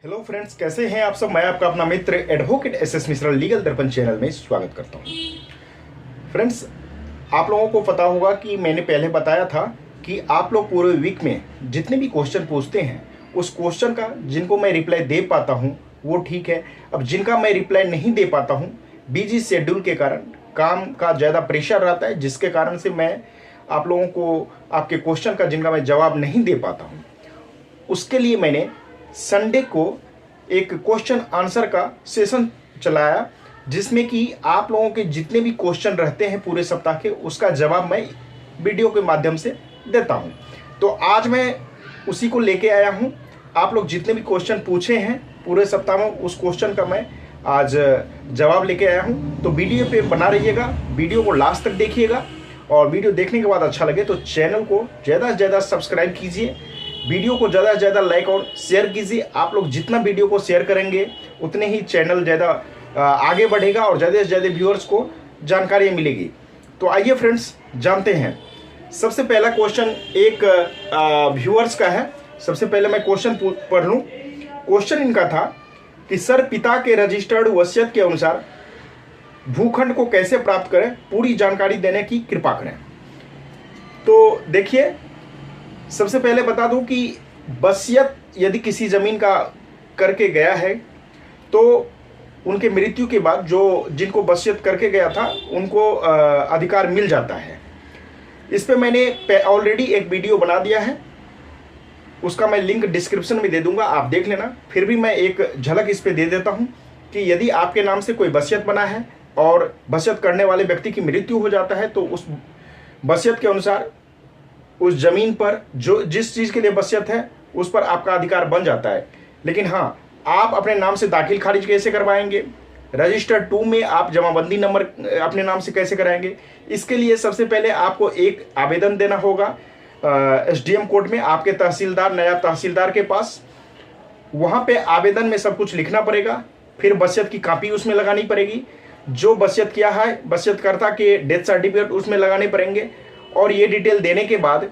Hello friends, कैसे हैं आप सब। मैं आपका अपना मित्र एडवोकेट एस मिश्रा लीगल दर्पण चैनल में स्वागत करता हूं। फ्रेंड्स, आप लोगों को पता होगा कि मैंने पहले बताया था कि आप लोग पूरे वीक में जितने भी क्वेश्चन पूछते हैं उस क्वेश्चन का जिनको मैं रिप्लाई दे पाता हूं वो ठीक है। अब जिनका मैं रिप्लाई नहीं दे पाता हूं, बिजी शेड्यूल के कारण काम का ज़्यादा प्रेशर रहता है, जिसके कारण से मैं आप लोगों को आपके क्वेश्चन का जिनका मैं जवाब नहीं दे पाता हूँ, उसके लिए मैंने संडे को एक क्वेश्चन आंसर का सेशन चलाया, जिसमें कि आप लोगों के जितने भी क्वेश्चन रहते हैं पूरे सप्ताह के उसका जवाब मैं वीडियो के माध्यम से देता हूं। तो आज मैं उसी को लेके आया हूं। आप लोग जितने भी क्वेश्चन पूछे हैं पूरे सप्ताह में उस क्वेश्चन का मैं आज जवाब लेके आया हूं। तो वीडियो पे बना रहिएगा, वीडियो को लास्ट तक देखिएगा और वीडियो देखने के बाद अच्छा लगे तो चैनल को ज़्यादा से ज़्यादा सब्सक्राइब कीजिए, वीडियो को ज़्यादा से ज़्यादा लाइक और शेयर कीजिए। आप लोग जितना वीडियो को शेयर करेंगे उतने ही चैनल ज़्यादा आगे बढ़ेगा और ज़्यादा से ज़्यादा व्यूअर्स को जानकारी मिलेगी। तो आइए फ्रेंड्स, जानते हैं। सबसे पहला क्वेश्चन एक व्यूअर्स का है। सबसे पहले मैं क्वेश्चन पढ़ लूँ। क्वेश्चन इनका था कि सर, पिता के रजिस्टर्ड वसीयत के अनुसार भूखंड को कैसे प्राप्त करें, पूरी जानकारी देने की कृपा करें। तो देखिए, सबसे पहले बता दूं कि वसीयत यदि किसी ज़मीन का करके गया है तो उनके मृत्यु के बाद जिनको वसीयत करके गया था उनको अधिकार मिल जाता है। इस पे मैंने ऑलरेडी एक वीडियो बना दिया है, उसका मैं लिंक डिस्क्रिप्शन में दे दूंगा, आप देख लेना। फिर भी मैं एक झलक इस पे दे देता हूं कि यदि आपके नाम से कोई वसीयत बना है और वसीयत करने वाले व्यक्ति की मृत्यु हो जाता है तो उस वसीयत के अनुसार उस जमीन पर जिस चीज़ के लिए वसीयत है उस पर आपका अधिकार बन जाता है। लेकिन हाँ, आप अपने नाम से दाखिल खारिज कैसे करवाएंगे, रजिस्टर 2 में आप जमाबंदी नंबर अपने नाम से कैसे कराएंगे, इसके लिए सबसे पहले आपको एक आवेदन देना होगा SDM कोर्ट में, आपके तहसीलदार, नायब तहसीलदार के पास। वहाँ पे आवेदन में सब कुछ लिखना पड़ेगा, फिर वसीयत की कॉपी उसमें लगानी पड़ेगी, जो वसीयत किया है वसीयतकर्ता के डेथ सर्टिफिकेट उसमें लगाने पड़ेंगे। और ये डिटेल देने के बाद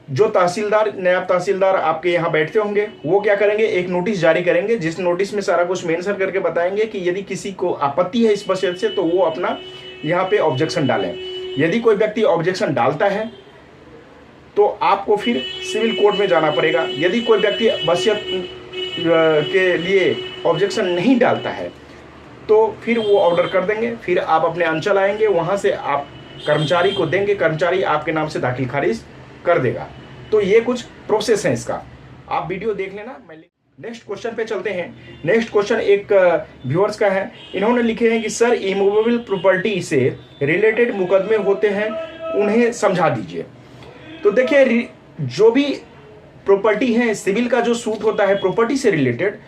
जो तहसीलदार, नायब तहसीलदार आपके यहाँ बैठते होंगे वो क्या करेंगे, एक नोटिस जारी करेंगे, जिस नोटिस में सारा कुछ मेंशन करके बताएंगे कि यदि किसी को आपत्ति है इस वसीयत से तो वो अपना यहाँ पे ऑब्जेक्शन डालें। यदि कोई व्यक्ति ऑब्जेक्शन डालता है तो आपको फिर सिविल कोर्ट में जाना पड़ेगा। यदि कोई व्यक्ति वसीयत के लिए ऑब्जेक्शन नहीं डालता है तो फिर वो ऑर्डर कर देंगे, फिर आप अपने अंचल आएंगे, वहाँ से आप कर्मचारी को देंगे, कर्मचारी आपके नाम से दाखिल खारिज कर देगा। तो ये कुछ प्रोसेस है इसका, आप वीडियो देख लेना। मैं नेक्स्ट क्वेश्चन पे चलते हैं। नेक्स्ट क्वेश्चन एक व्यूअर्स का है। इन्होंने लिखे हैं कि सर, इमूवेबल प्रॉपर्टी से रिलेटेड मुकदमे होते हैं, उन्हें समझा दीजिए। तो देखिए, जो भी प्रॉपर्टी है, सिविल का जो सूट होता है प्रॉपर्टी से रिलेटेड,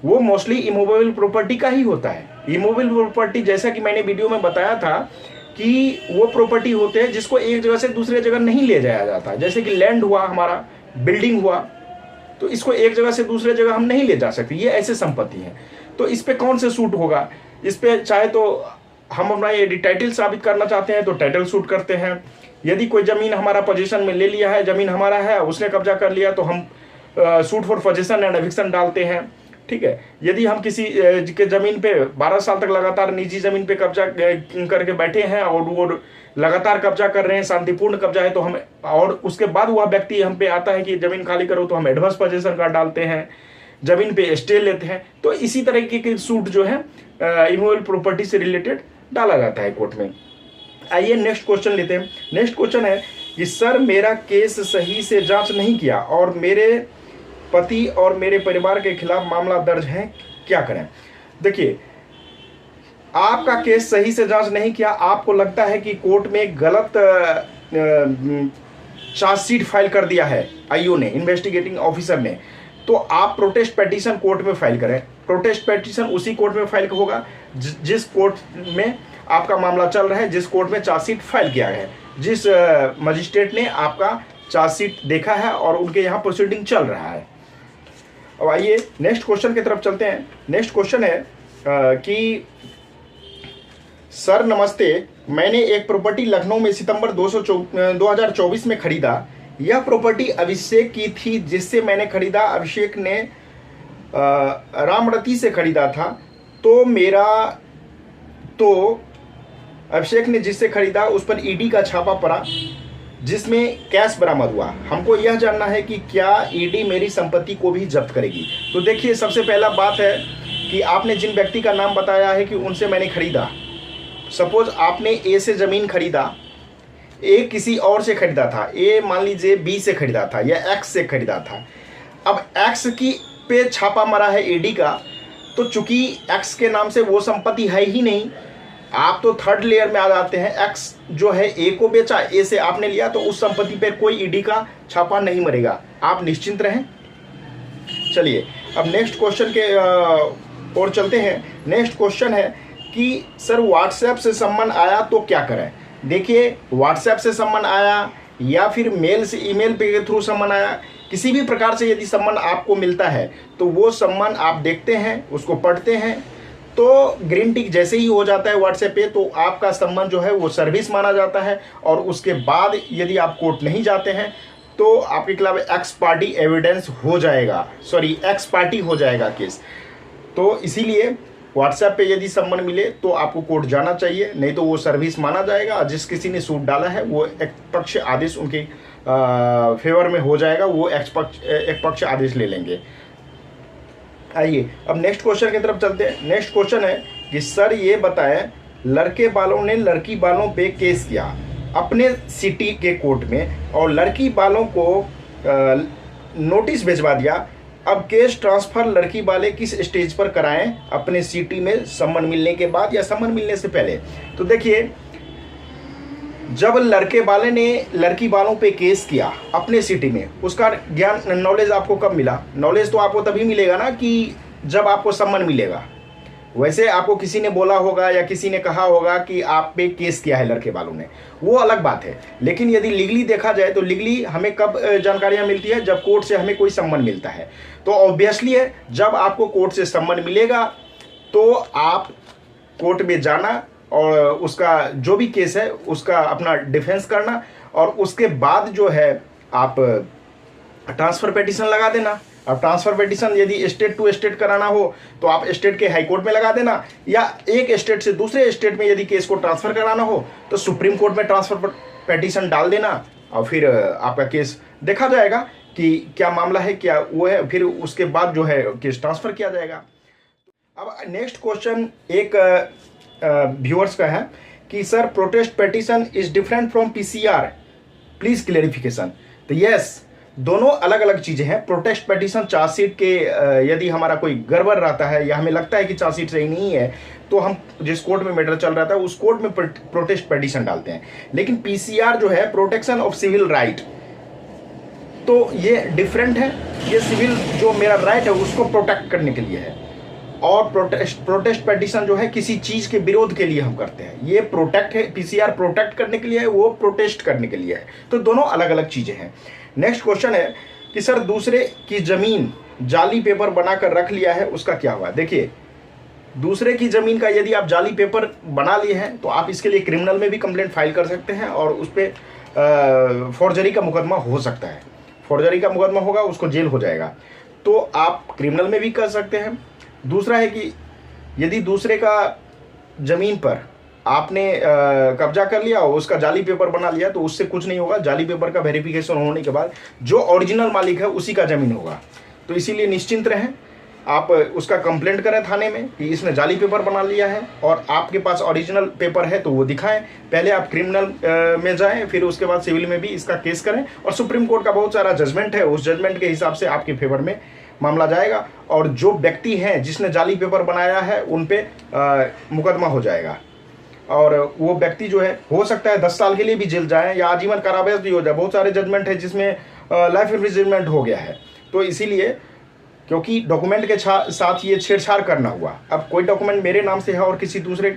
वो मोस्टली इमूवेबल प्रॉपर्टी का ही होता है। इमूवेबल प्रॉपर्टी, जैसा कि मैंने वीडियो में बताया था कि वो प्रॉपर्टी होते हैं जिसको एक जगह से दूसरे जगह नहीं ले जाया जाता। जैसे कि लैंड हुआ, हमारा बिल्डिंग हुआ, तो इसको एक जगह से दूसरे जगह हम नहीं ले जा सकते, ये ऐसे संपत्ति है। तो इस पे कौन से सूट होगा, इस पे चाहे तो हम अपना ये टाइटल साबित करना चाहते हैं तो टाइटल सूट करते हैं। यदि कोई ज़मीन हमारा पोजीशन में ले लिया है, ज़मीन हमारा है, उसने कब्जा कर लिया तो हम suit for position and eviction डालते हैं, ठीक है। यदि हम किसी के ज़मीन पे 12 साल तक लगातार निजी ज़मीन पे कब्जा करके बैठे हैं और वो लगातार कब्जा कर रहे हैं, शांतिपूर्ण कब्जा है, तो हम, और उसके बाद वह व्यक्ति हम पे आता है कि ज़मीन खाली करो, तो हम एडवांस पोजीशन कार्ड डालते हैं, ज़मीन पे स्टे लेते हैं। तो इसी तरह के सूट जो है इमूवेबल प्रॉपर्टी से रिलेटेड डाला जाता है कोर्ट में। आइए नेक्स्ट क्वेश्चन लेते हैं। नेक्स्ट क्वेश्चन है कि सर, मेरा केस सही से जाँच नहीं किया और मेरे पति और मेरे परिवार के खिलाफ मामला दर्ज है, क्या करें। देखिए, आपका केस सही से जांच नहीं किया, आपको लगता है कि कोर्ट में गलत चार्जशीट फाइल कर दिया है आईओ ने, इन्वेस्टिगेटिंग ऑफिसर ने, तो आप प्रोटेस्ट पेटिशन कोर्ट में फाइल करें। प्रोटेस्ट पेटिशन उसी कोर्ट में फाइल होगा जिस कोर्ट में आपका मामला चल रहा है, जिस कोर्ट में चार्जशीट फाइल किया है, जिस मजिस्ट्रेट ने आपका चार्जशीट देखा है और उनके यहाँ प्रोसीडिंग चल रहा है। अब आइए नेक्स्ट क्वेश्चन की तरफ चलते हैं। नेक्स्ट क्वेश्चन है कि सर नमस्ते, मैंने एक प्रॉपर्टी लखनऊ में सितंबर 2024 में खरीदा। यह प्रॉपर्टी अभिषेक की थी जिससे मैंने खरीदा। अभिषेक ने रामरती से खरीदा था, तो अभिषेक ने जिससे खरीदा उस पर ईडी का छापा पड़ा, जिसमें कैश बरामद हुआ। हमको यह जानना है कि क्या ईडी मेरी संपत्ति को भी जब्त करेगी। तो देखिए, सबसे पहला बात है कि आपने जिन व्यक्ति का नाम बताया है कि उनसे मैंने खरीदा, सपोज आपने ए से ज़मीन खरीदा, ए किसी और से खरीदा था, ए मान लीजिए बी से खरीदा था या एक्स से खरीदा था। अब एक्स की पे छापा मरा है ईडी का, तो चूंकि एक्स के नाम से वो संपत्ति है ही नहीं, आप तो थर्ड लेयर में आ जाते हैं। एक्स जो है ए को बेचा, ए से आपने लिया, तो उस संपत्ति पर कोई ईडी का छापा नहीं मरेगा, आप निश्चिंत रहें। चलिए अब नेक्स्ट क्वेश्चन के और चलते हैं। नेक्स्ट क्वेश्चन है कि सर व्हाट्सएप से सम्मन आया तो क्या करें। देखिए, व्हाट्सएप से सम्मन आया या फिर मेल से, ईमेल पे के थ्रू सम्मन आया, किसी भी प्रकार से यदि सम्मन आपको मिलता है तो वो सम्मन आप देखते हैं, उसको पढ़ते हैं, तो ग्रीन टिक जैसे ही हो जाता है व्हाट्सएप पे, तो आपका सम्मन जो है वो सर्विस माना जाता है। और उसके बाद यदि आप कोर्ट नहीं जाते हैं तो आपके खिलाफ एक्स पार्टी एविडेंस हो जाएगा, सॉरी एक्स पार्टी हो जाएगा केस। तो इसीलिए व्हाट्सएप पे यदि सम्मन मिले तो आपको कोर्ट जाना चाहिए, नहीं तो वो सर्विस माना जाएगा। जिस किसी ने सूट डाला है वो एक पक्ष आदेश उनके फेवर में हो जाएगा, वो एक पक्ष आदेश ले लेंगे। आइए अब नेक्स्ट क्वेश्चन की तरफ चलते हैं। नेक्स्ट क्वेश्चन है कि सर ये बताएं, लड़के वालों ने लड़की वालों पे केस किया अपने सिटी के कोर्ट में और लड़की वालों को नोटिस भिजवा दिया। अब केस ट्रांसफर लड़की वाले किस स्टेज पर कराएं, अपने सिटी में सम्मन मिलने के बाद या सम्मन मिलने से पहले। तो देखिए, जब लड़के वाले ने लड़की वालों पे केस किया अपने सिटी में, उसका ज्ञान नॉलेज आपको कब मिला। नॉलेज तो आपको तभी मिलेगा ना कि जब आपको सम्मन मिलेगा। वैसे आपको किसी ने बोला होगा या किसी ने कहा होगा कि आप पे केस किया है लड़के वालों ने, वो अलग बात है। लेकिन यदि लीगली देखा जाए तो लीगली हमें कब जानकारियां मिलती है, जब कोर्ट से हमें कोई सम्मन मिलता है। तो ऑब्वियसली है, जब आपको कोर्ट से सम्मन मिलेगा तो आप कोर्ट में जाना और उसका जो भी केस है उसका अपना डिफेंस करना, और उसके बाद जो है आप ट्रांसफ़र पिटीशन लगा देना। अब ट्रांसफ़र पिटीशन यदि स्टेट टू स्टेट कराना हो तो आप स्टेट के हाई कोर्ट में लगा देना, या एक स्टेट से दूसरे स्टेट में यदि केस को ट्रांसफ़र कराना हो तो सुप्रीम कोर्ट में ट्रांसफ़र पिटीशन डाल देना, और फिर आपका केस देखा जाएगा कि क्या मामला है, क्या वो है, फिर उसके बाद जो है केस ट्रांसफ़र किया जाएगा। अब नेक्स्ट क्वेश्चन एक व्यूअर्स का है कि sir protest petition is different from PCR, please clarification. तो यस, दोनों अलग अलग चीजें हैं। प्रोटेस्ट पिटीशन चार्जशीट के यदि हमारा कोई गड़बड़ रहता है या हमें लगता है कि चार्जशीट सही नहीं है तो हम जिस कोर्ट में मैटर चल रहा था उस कोर्ट में प्रोटेस्ट पिटीशन डालते हैं। लेकिन पीसीआर जो है प्रोटेक्शन ऑफ सिविल राइट, तो ये डिफरेंट है। ये सिविल जो मेरा राइट है उसको प्रोटेक्ट करने के लिए है, और प्रोटेस्ट पिटीशन जो है किसी चीज के विरोध के लिए हम करते हैं। ये प्रोटेक्ट है, पीसीआर प्रोटेक्ट करने के लिए है, वो प्रोटेस्ट करने के लिए है। तो दोनों अलग अलग चीजें हैं। नेक्स्ट क्वेश्चन है कि सर दूसरे की जमीन जाली पेपर बनाकर रख लिया है, उसका क्या हुआ। देखिए, दूसरे की जमीन का यदि आप जाली पेपर बना लिए हैं तो आप इसके लिए क्रिमिनल में भी कंप्लेंट फाइल कर सकते हैं और उस पर फॉर्जरी का मुकदमा हो सकता है। फॉर्जरी का मुकदमा होगा, उसको जेल हो जाएगा, तो आप क्रिमिनल में भी कर सकते हैं। दूसरा है कि यदि दूसरे का जमीन पर आपने कब्जा कर लिया और उसका जाली पेपर बना लिया तो उससे कुछ नहीं होगा। जाली पेपर का वेरिफिकेशन होने के बाद जो ओरिजिनल मालिक है उसी का जमीन होगा। तो इसीलिए निश्चिंत रहें, आप उसका कंप्लेंट करें थाने में कि इसने जाली पेपर बना लिया है और आपके पास ओरिजिनल पेपर है तो वो दिखाएं। पहले आप क्रिमिनल में जाएं, फिर उसके बाद सिविल में भी इसका केस करें, और सुप्रीम कोर्ट का बहुत सारा जजमेंट है, उस जजमेंट के हिसाब से आपके फेवर में मामला जाएगा और जो व्यक्ति हैं जिसने जाली पेपर बनाया है उन पे मुकदमा हो जाएगा। और वो व्यक्ति जो है हो सकता है 10 साल के लिए भी जेल जाए या आजीवन कारावास भी हो जाए। बहुत सारे जजमेंट है जिसमें लाइफ इम्प्रिजनमेंट हो गया है। तो इसीलिए क्योंकि डॉक्यूमेंट के साथ ये छेड़छाड़ करना हुआ। अब कोई डॉक्यूमेंट मेरे नाम से है और किसी दूसरे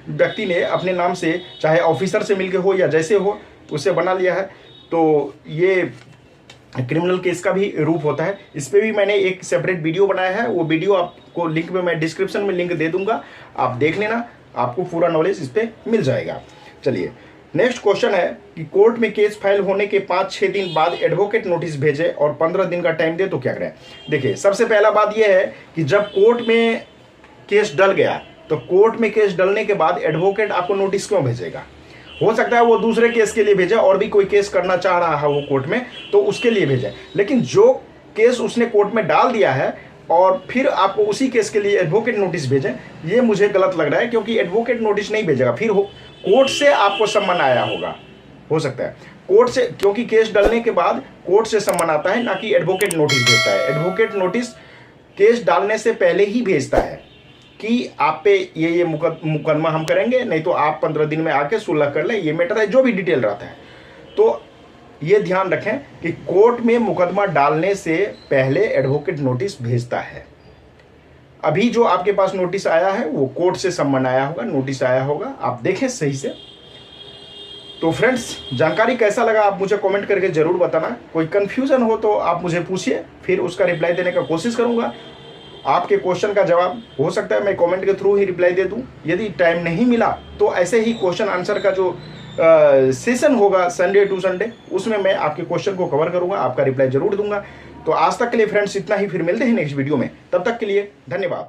व्यक्ति ने अपने नाम से, चाहे ऑफिसर से मिलके हो या जैसे हो, उससे बना लिया है, तो ये क्रिमिनल केस का भी रूप होता है। इस पर भी मैंने एक सेपरेट वीडियो बनाया है, वो वीडियो आपको लिंक में, मैं डिस्क्रिप्शन में लिंक दे दूंगा, आप देख लेना, आपको पूरा नॉलेज इस पर मिल जाएगा। चलिए नेक्स्ट क्वेश्चन है कि कोर्ट में केस फाइल होने के 5-6 दिन बाद एडवोकेट नोटिस भेजे और 15 दिन का टाइम दे तो क्या करें। देखिए, सबसे पहला बात यह है कि जब कोर्ट में केस डल गया तो कोर्ट में केस डलने के बाद एडवोकेट आपको नोटिस क्यों भेजेगा। हो सकता है वो दूसरे केस के लिए भेजे और भी कोई केस करना चाह रहा है वो कोर्ट में, तो उसके लिए भेजे। लेकिन जो केस उसने कोर्ट में डाल दिया है और फिर आपको उसी केस के लिए एडवोकेट नोटिस भेजें, ये मुझे गलत लग रहा है। क्योंकि एडवोकेट नोटिस नहीं भेजेगा, फिर कोर्ट से आपको सम्मन आया होगा, हो सकता है कोर्ट से, क्योंकि केस डलने के बाद कोर्ट से सम्मन आता है, ना कि एडवोकेट नोटिस भेजता है। एडवोकेट नोटिस केस डालने से पहले ही भेजता है कि आप पे ये मुकदमा हम करेंगे, नहीं तो आप 15 दिन में आके सुलह कर लें, ये मैटर है, जो भी डिटेल रहता है। तो ये ध्यान रखें कि कोर्ट में मुकदमा डालने से पहले एडवोकेट नोटिस भेजता है। अभी जो आपके पास नोटिस आया है वो कोर्ट से सम्मन आया होगा, नोटिस आया होगा, आप देखें सही से। तो फ्रेंड्स, जानकारी कैसा लगा आप मुझे कमेंट करके जरूर बताना। कोई कंफ्यूजन हो तो आप मुझे पूछिए, फिर उसका रिप्लाई देने का कोशिश करूंगा। आपके क्वेश्चन का जवाब हो सकता है मैं कमेंट के थ्रू ही रिप्लाई दे दूं। यदि टाइम नहीं मिला तो ऐसे ही क्वेश्चन आंसर का जो सेशन होगा संडे टू संडे, उसमें मैं आपके क्वेश्चन को कवर करूंगा, आपका रिप्लाई जरूर दूंगा। तो आज तक के लिए फ्रेंड्स इतना ही, फिर मिलते हैं नेक्स्ट वीडियो में। तब तक के लिए धन्यवाद।